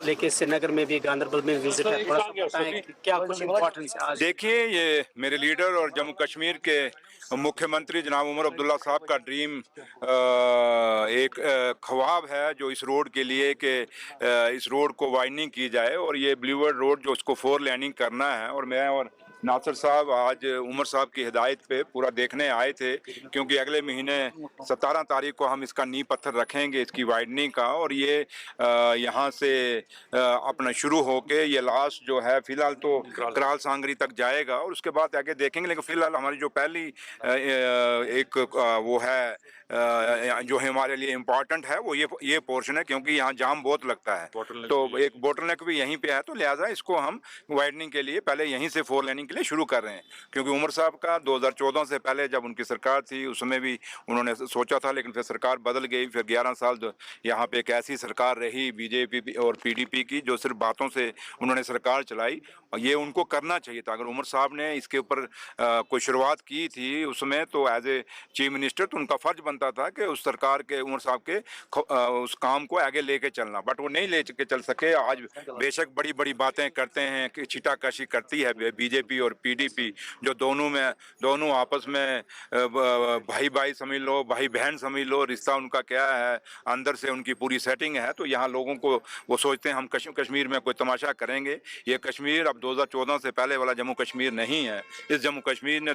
लेके श्रीनगर में भी गांदरबल में विजिट है, थोड़ा सा बताएं कि क्या कुछ इम्पोर्टेंस है आज। देखिए, ये मेरे लीडर और जम्मू कश्मीर के मुख्यमंत्री जनाब उमर अब्दुल्ला साहब का ड्रीम एक ख्वाब है जो इस रोड के लिए कि इस रोड को वाइडनिंग की जाए और ये ब्लूवर्ड रोड जो उसको 4 लेनिंग करना है। और मैं और नासिर साहब आज उमर साहब की हिदायत पे पूरा देखने आए थे, क्योंकि अगले महीने 17 तारीख को हम इसका नींव पत्थर रखेंगे इसकी वाइडनिंग का। और ये यहाँ से अपना शुरू होके ये लास्ट जो है फिलहाल तो कराल सांगरी तक जाएगा और उसके बाद आगे देखेंगे। लेकिन फिलहाल हमारी जो पहली एक वो है जो हमारे लिए इम्पोर्टेंट है वो ये पोर्शन है, क्योंकि यहाँ जाम बहुत लगता है। तो एक बोटलनेक भी यहीं पे है, तो लिहाजा इसको हम वाइडनिंग के लिए पहले यहीं से 4 लेनिंग के लिए शुरू कर रहे हैं। क्योंकि उमर साहब का 2014 से पहले जब उनकी सरकार थी उसमें भी उन्होंने सोचा था, लेकिन फिर सरकार बदल गई। फिर 11 साल यहाँ पे एक ऐसी सरकार रही बीजेपी और पीडीपी की जो सिर्फ बातों से उन्होंने सरकार चलाई। ये उनको करना चाहिए था। अगर उमर साहब ने इसके ऊपर कोई शुरुआत की थी उसमें, तो एज ए चीफ मिनिस्टर तो उनका फर्ज बनता था कि उस सरकार के उमर साहब के उस काम को आगे लेके चलना, बट वो नहीं लेके चल सके। आज बेशक बड़ी बड़ी बातें करते हैं कि छिटाकशी करती है बीजेपी और पीडीपी, जो दोनों आपस में भाई भाई समझ लो, भाई बहन समझ लो, रिश्ता उनका क्या है, अंदर से उनकी पूरी सेटिंग है। तो यहाँ लोगों को वो सोचते हैं हम कश्मीर में कोई तमाशा करेंगे। ये कश्मीर अब 2014 से पहले वाला जम्मू कश्मीर नहीं है। इस जम्मू कश्मीर ने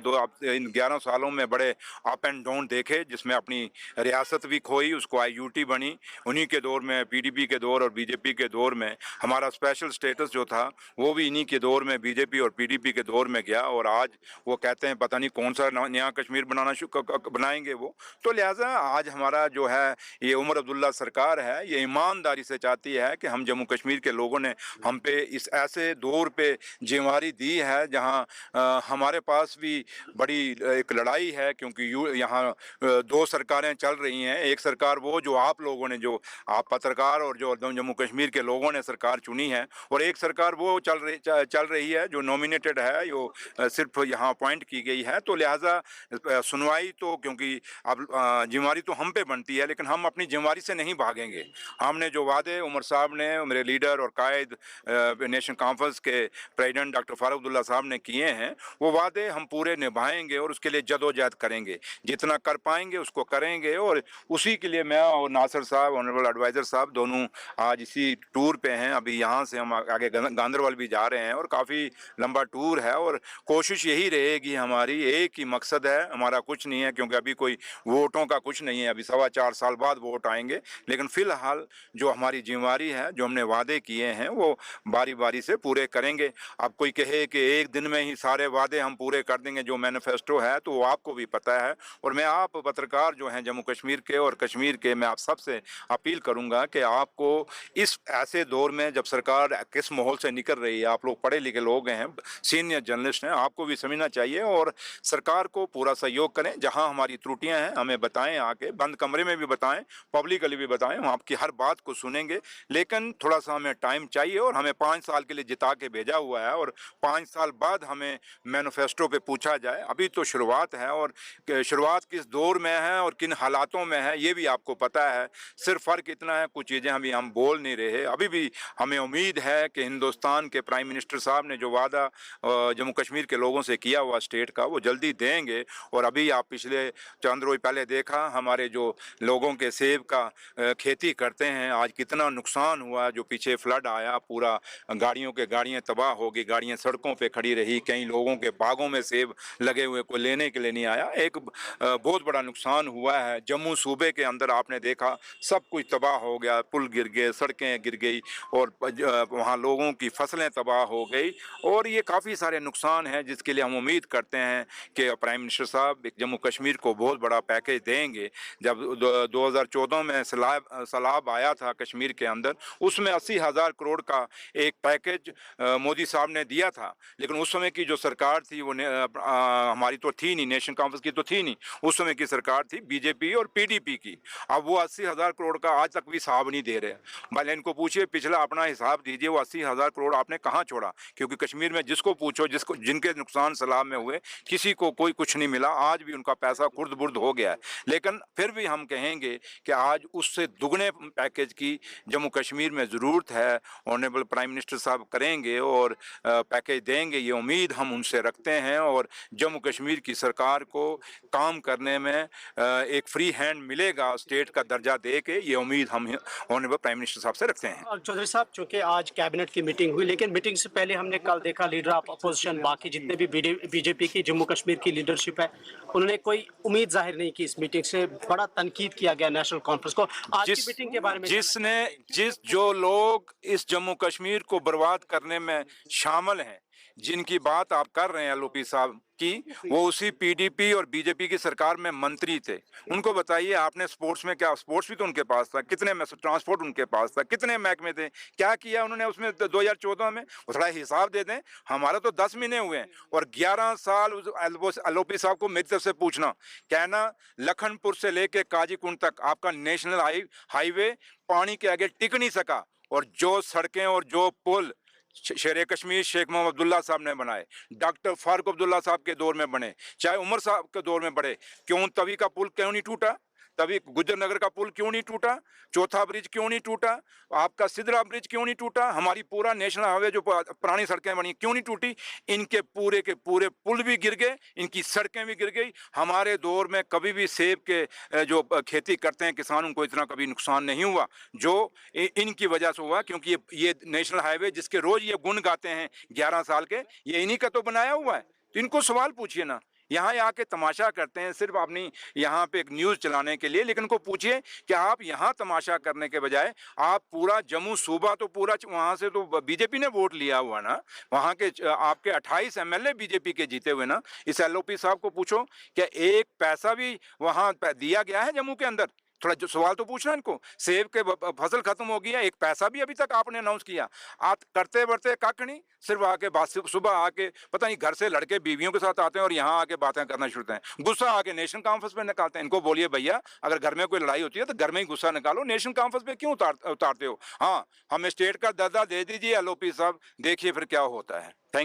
इन 11 सालों में बड़े अप एंड डाउन देखे, जिसमें अपनी रियासत भी खोई, उसको आईयूटी बनी उन्हीं के दौर में, पीडीपी के दौर और बीजेपी के दौर में। हमारा स्पेशल स्टेटस जो था वो भी इन्हीं के दौर में, बीजेपी और पीडीपी के दौर में गया। और आज वो कहते हैं पता नहीं कौन सा नया कश्मीर बनाएंगे वो। तो लिहाजा आज हमारा जो है ये उमर अब्दुल्ला सरकार है, ये ईमानदारी से चाहती है कि हम जम्मू कश्मीर के लोगों ने हम पे इस ऐसे दौर पे जिम्मेवारी दी है जहां हमारे पास भी बड़ी एक लड़ाई है। क्योंकि यहाँ 2 सरकारें चल रही हैं। एक सरकार वो जो आप लोगों ने, जो आप पत्रकार और जो जम्मू कश्मीर के लोगों ने सरकार चुनी है, और एक सरकार वो चल रही है जो नॉमिनेटेड है, जो सिर्फ यहाँ अपॉइंट की गई है। तो लिहाजा सुनवाई तो, क्योंकि अब जिम्मेवारी तो हम पे बनती है, लेकिन हम अपनी जिम्मेवारी से नहीं भागेंगे। हमने जो वादे उमर साहब ने, मेरे लीडर और कायद नेशनल कॉन्फ्रेंस के प्रेसिडेंट डॉक्टर फारूक अब्दुल्ला साहब ने किए हैं, वो वादे हम पूरे निभाएंगे और उसके लिए जदोजहद करेंगे। जितना कर पाएंगे उसको करेंगे। और उसी के लिए मैं और नासिर साहब, ऑनरेबल एडवाइज़र साहब, दोनों आज इसी टूर पे हैं। अभी यहाँ से हम आगे गांदरबल भी जा रहे हैं और काफ़ी लंबा टूर है। और कोशिश यही रहेगी हमारी, एक ही मकसद है हमारा, कुछ नहीं है, क्योंकि अभी कोई वोटों का कुछ नहीं है, अभी 4.25 साल बाद वोट आएंगे। लेकिन फ़िलहाल जो हमारी जिम्मेवारी है, जो हमने वादे किए हैं, वो बारी बारी से पूरे करेंगे। अब कोई कहे कि एक दिन में ही सारे वादे हम पूरे कर देंगे जो मैनिफेस्टो है, तो वो आपको भी पता है। और मैं आप पत्रकार जो हैं जम्मू कश्मीर के और कश्मीर के, मैं आप सबसे अपील करूंगा कि आपको इस ऐसे दौर में जब सरकार किस माहौल से निकल रही है, आप लोग पढ़े लिखे लोग हैं, सीनियर जर्नलिस्ट हैं, आपको भी समझना चाहिए और सरकार को पूरा सहयोग करें। जहाँ हमारी त्रुटियाँ हैं हमें बताएं, आके बंद कमरे में भी बताएं, पब्लिकली भी बताएं, हम आपकी हर बात को सुनेंगे। लेकिन थोड़ा सा हमें टाइम चाहिए। और हमें 5 साल के लिए जिता के भेजा हुआ है और 5 साल बाद हमें मैनिफेस्टो पे पूछा जाए। अभी तो शुरुआत है, और शुरुआत किस दौर में है और किन हालातों में है ये भी आपको पता है। सिर्फ फ़र्क इतना है, कुछ चीज़ें अभी हम बोल नहीं रहे। अभी भी हमें उम्मीद है कि हिंदुस्तान के प्राइम मिनिस्टर साहब ने जो वादा जम्मू कश्मीर के लोगों से किया हुआ स्टेट का, वो जल्दी देंगे। और अभी आप पिछले चंद रोज पहले देखा हमारे जो लोगों के सेब का खेती करते हैं, आज कितना नुकसान हुआ। जो पीछे फ्लड आया, पूरा गाड़ियाँ तबाह हो गई, गाड़ियाँ सड़कों पे खड़ी रही, कई लोगों के बागों में सेब लगे हुए, कोई लेने के लिए नहीं आया। एक बहुत बड़ा नुकसान हुआ है। जम्मू सूबे के अंदर आपने देखा सब कुछ तबाह हो गया, पुल गिर गए, सड़कें गिर गई और वहाँ लोगों की फसलें तबाह हो गई। और ये काफ़ी सारे नुकसान हैं जिसके लिए हम उम्मीद करते हैं कि प्राइम मिनिस्टर साहब जम्मू कश्मीर को बहुत बड़ा पैकेज देंगे। जब 2014 में सैलाब आया था कश्मीर के अंदर, उसमें 80,000 करोड़ का एक पैकेज मोदी साहब ने दिया था। लेकिन उस समय की जो सरकार थी वो हमारी तो थी नहीं, नेशनल कॉन्फ्रेंस की तो थी नहीं, उस समय की सरकार थी बीजेपी और पीडीपी की। अब वो 80,000 करोड़ का आज तक भी हिसाब नहीं दे रहे। भले इनको पूछिए पिछला अपना हिसाब दीजिए, वो 80,000 करोड़ आपने कहाँ छोड़ा? क्योंकि कश्मीर में जिसको पूछो, जिसको जिनके नुकसान सैलाब में हुए, किसी को कोई कुछ नहीं मिला। आज भी उनका पैसा खुर्द-बुर्द हो गया है। लेकिन फिर भी हम कहेंगे कि आज उससे दुगने पैकेज की जम्मू कश्मीर में ज़रूरत है। ऑनरेबल प्राइम मिनिस्टर साहब करेंगे और पैकेज देंगे, ये उम्मीद हम उनसे रखते हैं। और जम्मू कश्मीर की सरकार को काम करने में एक फ्री हैंड मिलेगा स्टेट का दर्जा दे के, ये उम्मीद हम ऑनरेबल प्राइम मिनिस्टर साहब से रखते हैं। और चौधरी साहब, चूंकि आज कैबिनेट की मीटिंग हुई, लेकिन मीटिंग से पहले हमने कल देखा लीडर ऑफ अपोजिशन, बाकी जितने भी बीजेपी की जम्मू कश्मीर की लीडरशिप है, उन्होंने कोई उम्मीद जाहिर नहीं की इस मीटिंग से। बड़ा तनकीद किया गया नेशनल कॉन्फ्रेंस को। आज की मीटिंग के बारे में जो लोग इस जम्मू कश्मीर को बर्बाद करने में शामिल हैं, जिनकी बात आप कर रहे हैं एलओपी साहब की, वो उसी पीडीपी और बीजेपी की सरकार में मंत्री थे। उनको बताइए आपने स्पोर्ट्स में क्या, स्पोर्ट्स भी तो उनके पास था, कितने ट्रांसपोर्ट उनके पास था, कितने महकमे थे, क्या किया उन्होंने उसमें 2014 में? थोड़ा हिसाब दे दें। हमारा तो 10 महीने हुए हैं और 11 साल एलओपी साहब को मेरी तरफ से पूछना, कहना लखनपुर से लेके काजीकुंड तक आपका नेशनल हाईवे पानी के आगे टिक नहीं सका। और जो सड़कें और जो पुल शेर कश्मीर शेख मोहम्मद अब्दुल्ला साहब ने बनाए, डॉक्टर फारूक अब्दुल्ला साहब के दौर में बने, चाहे उमर साहब के दौर में बड़े, क्यों तवी का पुल क्यों नहीं टूटा? तभी गुजर नगर का पुल क्यों नहीं टूटा? चौथा ब्रिज क्यों नहीं टूटा? आपका सिदरा ब्रिज क्यों नहीं टूटा? हमारी पूरा नेशनल हाईवे जो पुरानी सड़कें बनी क्यों नहीं टूटी? इनके पूरे के पूरे पुल भी गिर गए, इनकी सड़कें भी गिर गई। हमारे दौर में कभी भी सेब के जो खेती करते हैं किसान, उनको इतना कभी नुकसान नहीं हुआ जो इनकी वजह से हुआ। क्योंकि ये नेशनल हाईवे जिसके रोज ये गुण गाते हैं 11 साल के, ये इन्हीं का तो बनाया हुआ है। तो इनको सवाल पूछिए ना, यहाँ आके तमाशा करते हैं सिर्फ अपनी यहाँ पे एक न्यूज़ चलाने के लिए। लेकिन उनको पूछिए कि आप यहाँ तमाशा करने के बजाय आप पूरा जम्मू सूबा तो पूरा, वहाँ से तो बीजेपी ने वोट लिया हुआ ना, वहाँ के आपके 28 एमएलए बीजेपी के जीते हुए ना। इस एलओपी साहब को पूछो क्या एक पैसा भी वहाँ दिया गया है जम्मू के अंदर? थोड़ा जो सवाल तो पूछना इनको। सेब के फसल खत्म हो गया, एक पैसा भी अभी तक आपने अनाउंस किया? आप करते बढ़ते कख नहीं, सिर्फ आके सुबह आके पता नहीं घर से लड़के बीवियों के साथ आते हैं और यहाँ आके बातें करना शुरू करते हैं। गुस्सा आके नेशनल कॉन्फ्रेंस में निकालते हैं। इनको बोलिए भैया अगर घर में कोई लड़ाई होती है तो घर में ही गुस्सा निकालो, नेशनल कॉन्फ्रेंस में क्यों उतारते हो? हाँ, हमें स्टेट का दर्जा दे दीजिए एलओपी साहब, देखिए फिर क्या होता है। थैंक